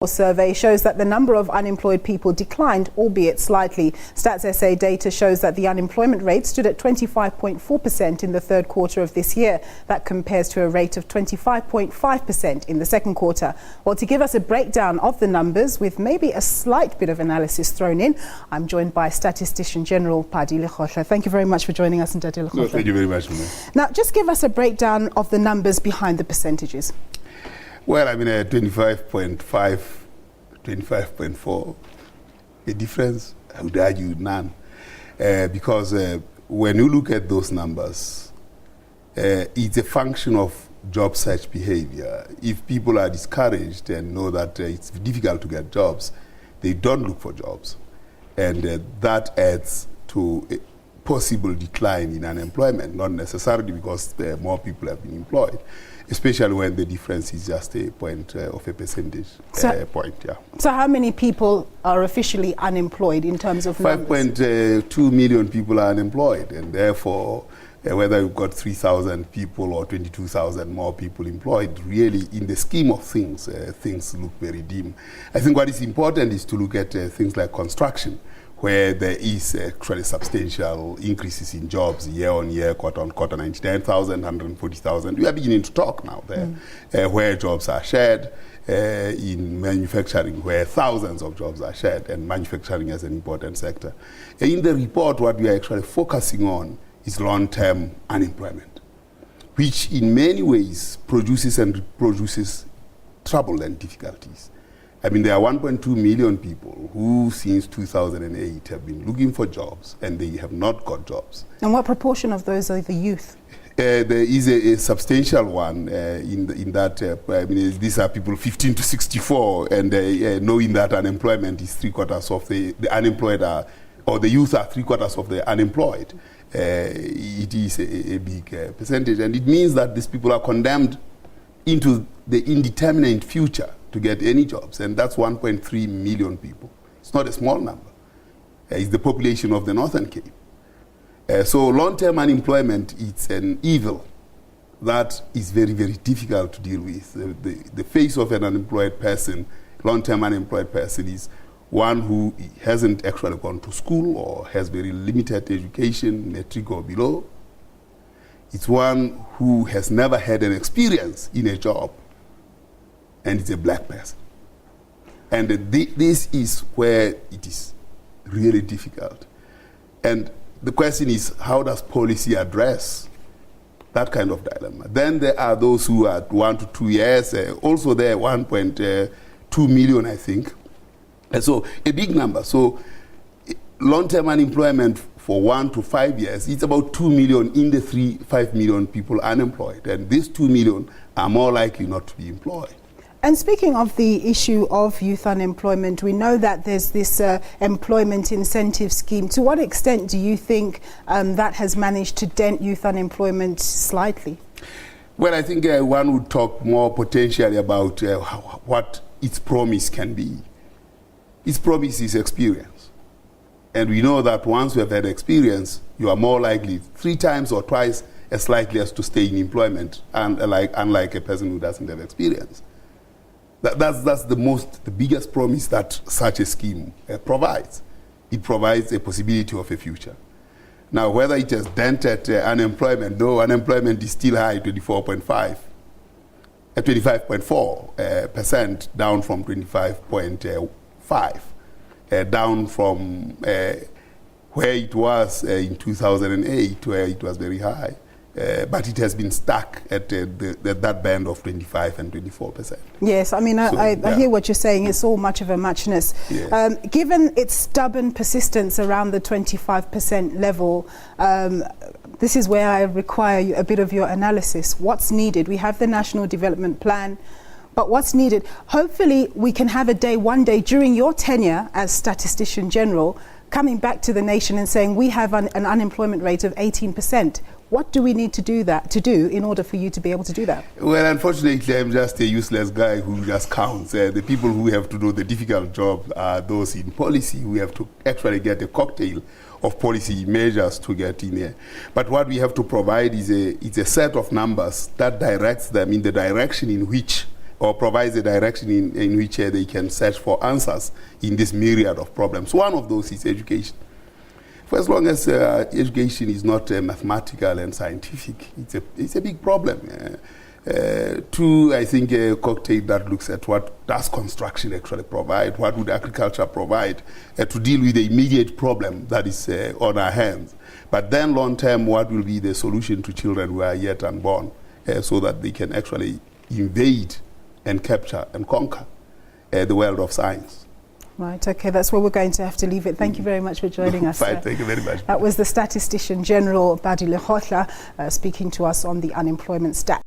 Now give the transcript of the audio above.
Survey shows that the number of unemployed people declined, albeit slightly. Stats SA data shows that the unemployment rate stood at 25.4% in the third quarter of this year. That compares to a rate of 25.5% in the second quarter. Well, to give us a breakdown of the numbers with maybe a slight bit of analysis thrown in, I'm joined by Statistician General Pali Lehohla. Thank you very much for joining us, Ntate Lehohla. No, thank you very much. Now, just give us a breakdown of the numbers behind the percentages. Well, I mean, 25.5, 25.4, a difference, I would argue none. Because when you look at those numbers, it's a function of job search behavior. If people are discouraged and know that it's difficult to get jobs, they don't look for jobs. And that adds to a possible decline in unemployment, not necessarily because more people have been employed, especially when the difference is just a point of a percentage point. Yeah. So how many people are officially unemployed in terms of numbers? 5.2 million people are unemployed, and therefore whether you've got 3,000 people or 22,000 more people employed, really in the scheme of things, things look very dim. I think what is important is to look at things like construction, where there is actually substantial increases in jobs year on year, quarter on quarter, 99,000, 140,000. We are beginning to talk now there, where jobs are shared, in manufacturing, where thousands of jobs are shared, and manufacturing as an important sector. In the report, what we are actually focusing on is long-term unemployment, which in many ways produces and reproduces trouble and difficulties. I mean, there are 1.2 million people who, since 2008, have been looking for jobs, and they have not got jobs. And what proportion of those are the youth? There is a substantial one in that. I mean, these are people 15 to 64, and knowing that unemployment is three-quarters of the unemployed, or the youth are three-quarters of the unemployed. It is a big percentage, and it means that these people are condemned into the indeterminate future to get any jobs, and that's 1.3 million people. It's not a small number. It's the population of the Northern Cape. So long-term unemployment, it's an evil that is very, very difficult to deal with. The face of an unemployed person, long-term unemployed person, is one who hasn't actually gone to school or has very limited education, matric or below. It's one who has never had an experience in a job, and it's a black person. And this is where it is really difficult. And the question is, how does policy address that kind of dilemma? Then there are those who are 1 to 2 years, also there 1.2 million, I think. And so a big number. So long-term unemployment for 1 to 5 years, it's about 2 million in the 5 million people unemployed. And these 2 million are more likely not to be employed. And speaking of the issue of youth unemployment, we know that there's this employment incentive scheme. To what extent do you think that has managed to dent youth unemployment slightly? Well, I think one would talk more potentially about what its promise can be. Its promise is experience. And we know that once you have had experience, you are more likely 3 times or twice as likely as to stay in employment, unlike a person who doesn't have experience. That's the biggest promise that such a scheme provides. It provides a possibility of a future. Now, whether it has dented unemployment, though unemployment is still high, 25.4%, down from 25.5%, down from where it was in 2008, where it was very high. But it has been stuck at that band of 25 and 24%. Yes, I mean, I hear what you're saying. It's all much of a muchness. Yes. Given its stubborn persistence around the 25% level, this is where I require a bit of your analysis. What's needed? We have the National Development Plan, but what's needed? Hopefully, we can have one day during your tenure as Statistician General, coming back to the nation and saying we have an unemployment rate of 18%. What do we need to do in order for you to be able to do that? Well, unfortunately, I'm just a useless guy who just counts. The people who have to do the difficult job are those in policy who have to actually get a cocktail of policy measures to get in there. But what we have to provide is a set of numbers that directs them in the direction in which or provides a direction in which they can search for answers in this myriad of problems. One of those is education. For as long as education is not mathematical and scientific, it's a big problem. Two, I think a cocktail that looks at what does construction actually provide, what would agriculture provide to deal with the immediate problem that is on our hands. But then long term, what will be the solution to children who are yet unborn so that they can actually invade and capture and conquer the world of science. Right, okay, that's where we're going to have to leave it. Thank you very much for joining us. Fine, thank you very much. That was the Statistician General, Pali Lehohla, speaking to us on the unemployment stats.